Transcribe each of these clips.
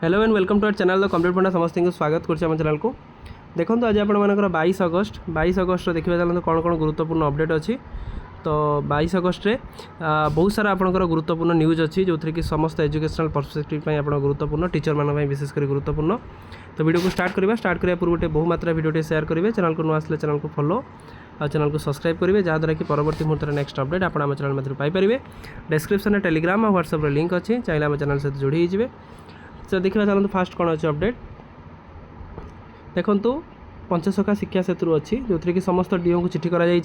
Hello and welcome to our channel the complete पढ़ा समस्त को स्वागत कर चैनल को। देखो आज आप 22 अगस्त देखा चलते कौन कौन गुरुत्वपूर्ण अपडेट अच्छी। तो 22 अगस्त रे बहुत सारा आपंकर गुरुत्वपूर्ण न्यूज अच्छी जो थी कि समस्त एजुकेशनल परस्पेक्टिव आप गुरुत्वपूर्ण टीचर मानी विशेषकर गुरुत्वपूर्ण। तो वीडियो को स्टार्ट करने पूर्व गोटे बहुमात्रा वीडियो शेयर करेंगे। चैनल को नुआ आसले चैनल को फॉलो और चैनल को सब्सक्राइब करेंगे जहाँद्वारा कि परवर्ती मुहूर्त नेक्स्ट अपडेट आप चैनल मध्य पाइपर। डिस्क्रिप्शन में टेलीग्राम और व्हाट्सएप लिंक अच्छी, चाहिए आम चैनल सहित जोड़ी होइए। तो देखा चलते फास्ट कौन अच्छे अपडेट देखु। पंचसखा शिक्षा सेतु अच्छी जो थी कि समस्त डीओ को चिठी कर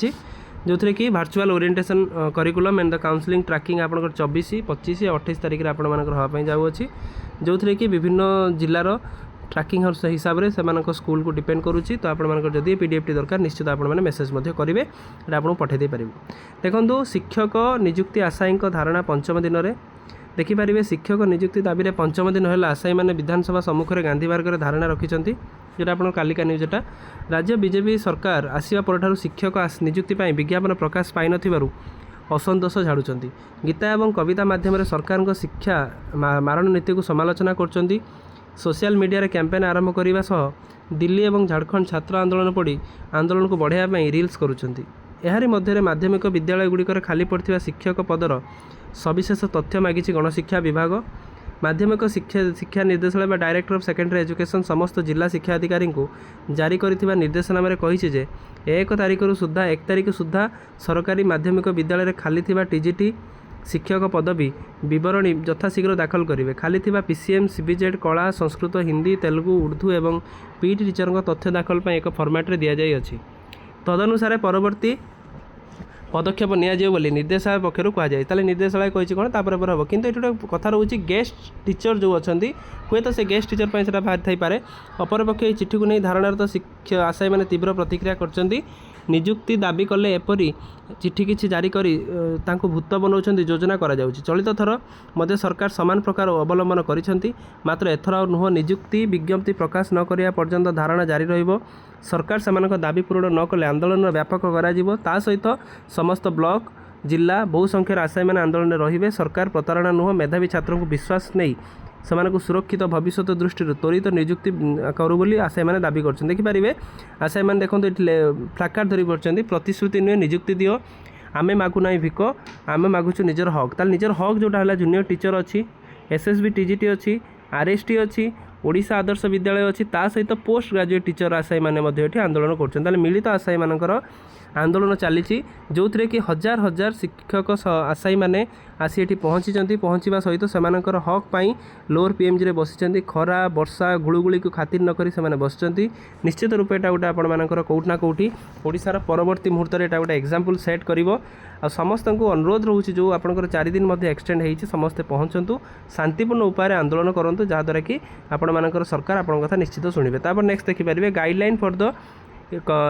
जो थी कि virtual orientation curriculum and the counselling tracking आप 24, 25 और 28 तारीख में आपंकर जाऊँगी जो थी कि विभिन्न जिलार ट्रैकिंग हिसाब से स्कूल को डिपेंड करुच्ची। तो आपड़ी पीडीएफ दरकार निश्चित आपने मेसेज करेंगे आपको पठे पारे। देखो शिक्षक नियुक्ति आशायी धारणा पंचम दिन में देखिपारे। शिक्षक नियुक्ति दाबी में पंचम दिन है आशायी मैंने विधानसभा सम्मुखें गांधी मार्ग में धारणा रखिंट जोटा आप कालिका न्यूज। एटा राज्य बीजेपी सरकार आसवा पर शिक्षक नियुक्ति विज्ञापन प्रकाश पाई नथिबारु असंतोष झाड़ुंट। गीता और कविता माध्यम सरकार शिक्षा मारण नीति को समालोचना कर सोशल मीडिया रे कैंपेन आरंभ करने सह दिल्ली और झारखंड छात्र आंदोलन पड़ी आंदोलन को बढ़ावाई रिल्स करुँच। एहारी मध्य माध्यमिक विद्यालय गुड़िकर खाली पड़ता शिक्षक पदर सविशेष तथ्य मागिछि गणशिक्षा विभाग। माध्यमिक शिक्षा निर्देशालय डायरेक्टर ऑफ सेकेंडरी एजुकेशन समस्त जिला शिक्षा अधिकारी को जारी कर निर्देशनामा कही 1 तारिख सुधा 1 तारिख सुधा सरकारी माध्यमिक विद्यालय खाली टीजीटी शिक्षक पदवी बरणी यथाशीघ्र दाखल करेंगे। खाली पीसीएम, सीबीजेड, कला, संस्कृत, हिंदी, तेलुगु, उर्दू और पीटी टीचर तथ्य दाखल एक फर्माट रे दि जाइए। तदनुसार परवर्ती पदक्षेप नि निर्देशालय पक्षर कहुए। निर्देशालय कही कौन तापर हम कि कथा रोचे गेस्ट टीचर जो अच्छा हे तो से गेस्ट टीचर पर बाहरी थाईपे। अपरपक्ष चिठी को नहीं धारणार तो शिक्षा आशायी मैंने तीव्र प्रतिक्रिया कर नियुक्ति दाबी कले एपरी चिठी किसी जारी करी भूत बनाऊँ योजना करा जाउछि। चलित थर मध्य सरकार समान प्रकार अवलंबन करिसेंती, मात्र एथर नुह नियुक्ति विज्ञप्ति प्रकाश न करिया पर्यंत धारणा जारी रहिबो। सरकार सेमानक दाबी पूरण न कले आंदोलन व्यापक करा ता सहित समस्त ब्लॉक जिला बहु संख्यार आशायी मैंने आंदोलन में रहिबे। सरकार प्रतारणा नुह मेधावी छात्रों को विश्वास नहीं सेमानकु सुरक्षित भविष्य दृष्टि त्वरित नियुक्ति करू बोली आशायी मैंने दाबी कर देखिपारे। आशायी मैंने देखो फ्लाकार्ड धरी पड़ते प्रतिश्रुति नुहे नियुक्ति दियो आमे मागु ना भिक आमे मागुचु निजर हक। ताल निजर हक जोटा है जूनियर टीचर अच्छी, एसएसबी टीजीटी अच्छी, आरएसटी अच्छी, ओडिशा आदर्श विद्यालय अच्छी, ता सहित पोस्ट ग्रेजुएट टीचर आशायी मैंने आंदोलन कर मिलित आशायी मानकर आंदोलन चली जो थी कि हजार हजार शिक्षक आशायी मैंने आसी एठी पहुँचा सहित सेमानकर हक पाई लोअर पीएमजी रे बसी खरा वर्षा गुड़गुड़ी को खातिर नकरी से बस निश्चित रूपे एटा गोटे आपर कौटना कौटी ओडिशार परवर्ती मुहूर्त में गोटे एग्जाम्पल सेट कर समस्त को अनुरोध रोचे जो आपंकर 4 दिन एक्सटेंड होती समस्ते पहुँचतु शांतिपूर्ण उपाय आंदोलन करूँ जहाँद्वारा कि आपण सरकार आपण कथा निश्चित शुणे। तापर नेक्स्ट देखिपारे guideline for the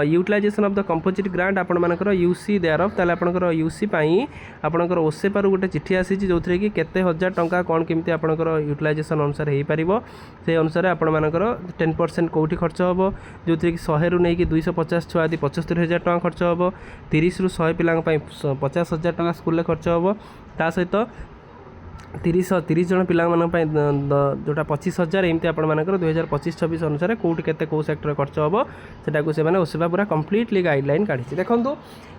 utilization of the composite grant आपणकर यूसी देयर ऑफ ताले आपणकर यूसी पाई आपणकर ओसेपार गोटे चिठी आसी जो थी कि केते हजार टंका कौन केमती आपणकर यूटिलाइजेशन अनुसार हो पार से अनुसार आपणकर 10% कौटी खर्च हम जो थी कि 100 रु नहीं 250 छुआ आदि 75,000 टका खर्च हम 30 रु 100 पिला 50,000 टका स्कूल खर्च हम ता सहित 30 जन पिला जोटा 25,000 एमती आपर 2025-26 अनुसार कौट के कौ सेक्टर खर्च हम से ओसेवा पूरा कम्प्लीटली गाइडलाइन काढ़ी। देखो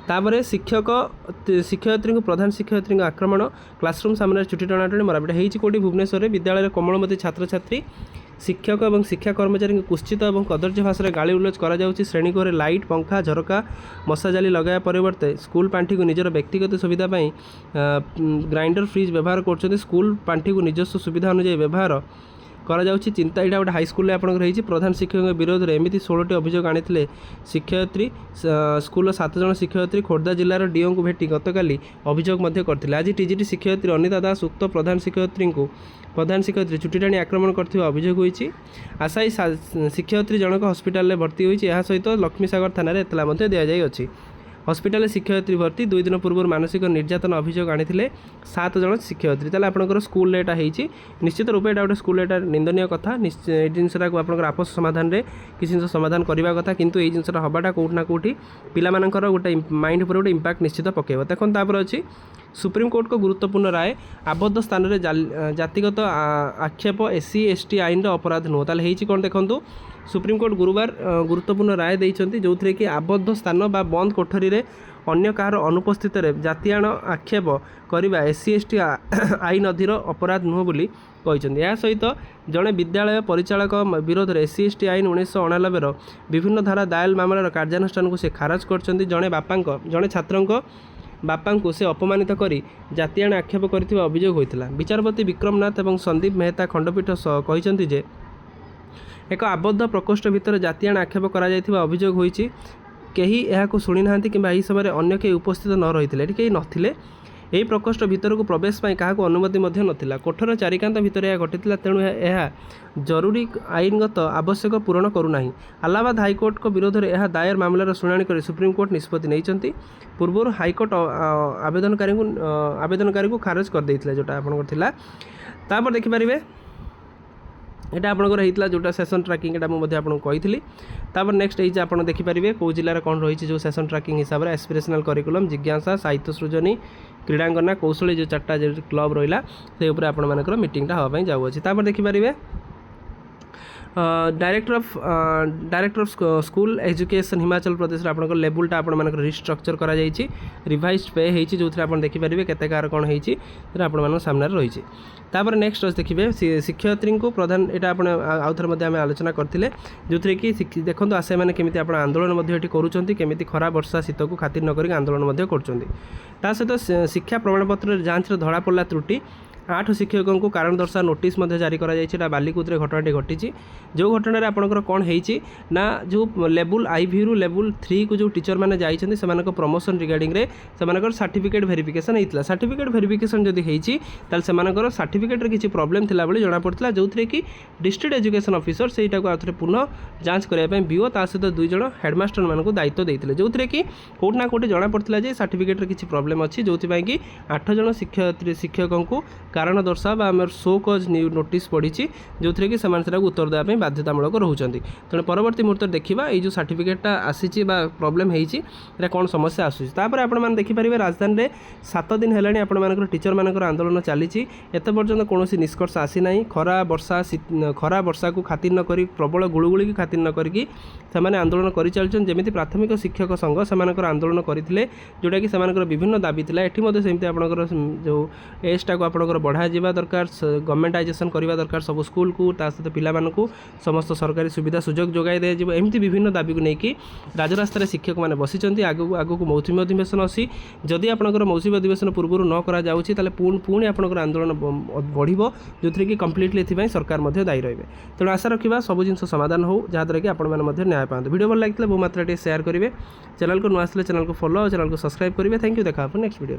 तापर शिक्षयित्री को प्रधान शिक्षयित्री आक्रमण क्लासरूम सामने चुटी टणाटणी मरापिटा होती कौटी भुवनेश्वर विद्यालय कोमलमती छात्र छात्री शिक्षक और शिक्षा कर्मचारी कुत्सित और कदर्य भाषा गाड़ी उल्लेख कर श्रेणीगृह लाइट पंखा झरका मशा जाली लगाया परिवर्ते स्कूल पांठी को निजर व्यक्तिगत सुविधा ग्राइंडर फ्रिज व्यवहार कर स्कूल पांठी को निजस्व सुविधा अनुଯାयी व्यवहार करा चिंता यहाँ गोटे हाईस्कल आपंकर प्रधान शिक्षक विरोध में एमती 16टी अभियोग आनी शिक्षयित्री स्कूल 7 जन शिक्षयित्री खोर्धा जिलार डीओ को भेटी गतकाली अभियोग करते। आज टीजीटी शिक्षयित्री अनिता दास उक्त प्रधान शिक्षयित्री चुटी टाणी आक्रमण कर अभियोग होती। आशायी शिक्षयित्री जनक हस्पिटाल भर्ती होती सहित लक्ष्मीसागर थाना एतला दि जाइए। हस्पिटाल शिक्षयित्री भर्ती 2 दिन पूर्व मानसिक निर्यातन अभियोग आनी 7 जन शिक्षयित्री ताले आपनकर स्कूल एटा होती निश्चित रूपे एटा गोटे स्कूल एटा निंदनीय कथा। जिनसा को आपनकर आपस समाधान रे किसी जिन समाधान करवा कथा किंतु ये जिनसा हवाटा कौटना कौटी पिलामानकर गोटे माइंड पर गोटे इंपैक्ट निश्चित पकेब। देखो तापर अच्छी सुप्रीमकोर्ट को गुरुत्वपूर्ण राय आबद्ध स्थान में जातिगत आक्षेप एससी एसटी आईन अपराध नुह ताले कौन देखो सुप्रीमकोर्ट गुरुवार गुरुत्वपूर्ण राय देते जो थे कि आबद्ध स्थान बा बंद कोठरी रे अन्य कहार अनुपस्थित जातिआण आक्षेप करने एससी एसटी आईन अधीन अपराध नुह बोली कहते। यह सहित जड़े विद्यालय परिचालक विरोध में एससी एसटी आईन 1999 विभिन्न धारा दायल मामलार कार्यानुष्ठान को से खारज कर जड़े छात्र बापा को से अपमानित करी जातिआण आक्षेप कर अभियोग होता। विचारपति विक्रमनाथ और संदीप मेहता खंडपीठ कहते जे एक आबद्ध प्रकोष्ठ भितर जातिआण आक्षेप करा अभियोग होईछि केही एहाको शुणी नाहांती कि यही समय अन्य कई उपस्थित न रही कई नथिले यही प्रकोष्ठ भितर को प्रवेश पाई काहाको अनुमति मध्य नथिला कोठर चारिकांत भितर यह घटिला तेणु यह जरूरी आईनगत आवश्यक पूरण करूनाही। इलाहाबाद हाईकोर्ट को विरोध में यह दायर मामलार शुणाणी कर सुप्रीमकोर्ट निष्पत्ति नहीं पूर्व हाईकोर्ट आवेदनकारी को खारज कर देथिला जोटा आपनकर तापर देखिपारे यहाँ आपंकर होता जोटा सेसन ट्रैकिंग एटा मुझे आपको कही तापर नेक्स्ट ये आप देखिपारे कौ जिलार कौन रही जो सेसन ट्रैकिंग हिसाब से एस्पिरेशनल करिकुलम जिज्ञासा साहित्य सृजनी क्रीडांगना कौशली जो 4टा जो क्लब रहा से आपर मीटिंगटा हाँपाई जाऊँगी। तापर देखिपारे director of school education Himachal Pradesh आप लेवलटा आप रिस्ट्रक्चर कर रिवाइज पे होती जो आप देखिपारे केते कार कौन होती आप सामने रही। तापर नेक्स्ट देखिए शिक्षयित्री को प्रधान यहाँ आप आउ थे आलोचना करते जो थे कि देखो आसे मैंने केमी आप आंदोलन करुँच खरा वर्षा शीत को खातिर नक आंदोलन कर सहित शिक्षा प्रमाणपत्र जांच धरा पड़ा त्रुटि 8 शिक्षकों को कारण दर्शा नोटिस जारी कर बालिकुद घटनाटी घटी जो घटना आपंकर कौन होना जो लेवल IV रु लेवल 3 को जो टीचर मैंने जाइए से प्रमोशन रिगार्डिंग रे से सर्टिफिकेट वेरिफिकेशन होता सर्टिफिकेट वेरिफिकेशन जदि होती सर्टिफिकेट रे किसी प्रॉब्लम थिला बेले जना पड़ता जो थे कि डिस्ट्रिक्ट एजुकेशन ऑफिसर से आउे पुनः जांच करने बीओ ता सहित 2 जन हेडमास्टर मानक दायित्व देते जो थे कि कौटना कौटी जना पड़ता है सर्टिफिकेट रे किसी प्रॉब्लम अच्छी जो कि 8 जन शिक्षकों को कारण दर्शा शो कज नोटिस पड़ी जो थे कि उत्तर देवाई बाध्यतामूलक रोचे तेणु परवर्ती मुहूर्त देखा ये सर्टिफिकेटा आसी प्रॉब्लम होती कौन समस्या आसूपर आप देखिपारे राजधानी में 7 दिन है आपर टीचर मानकर आंदोलन चली एत पर्यंत कौन निष्कर्ष आसी ना खरा वर्षा को खातिर न करी प्रबल गुड़गुड़ी की खातिर न करके आंदोलन कर चलते जमी प्राथमिक शिक्षक संघ से आंदोलन करते जोटा कि विभिन्न दाबी था ये आपंकर जो एजटा को आपंकर बढ़ा जावा दरकार गवर्नमेंटाइजेशन करवा दरकार सब स्कूल को सहित पिलामानकु समस्त सरकारी सुविधा सुजोग जोगाई दिया एमती विभिन्न दाबी को लेकिन राजरास्तार शिक्षक मैंने बसी आगू मौसुमी अधिवेशन अच्छी जदि आपंकर मौसुमी अधिवेशन पूर्व न कर पुणी आपंकर आंदोलन बढ़ जो थे कि कम्प्लीटली एथि सरकार दायी रही तेणु आशा रखा सब जिन समाधान हो जहाँद्वारा कि आपने न्याय पाते वीडियो भल लगे बहु मात्रा शेयर करेंगे चैनल को नुआ आसले चैनल को फॉलो और चैनल को सब्सक्राइब करेंगे। थैंक यू देखा नेक्स्ट वीडियो।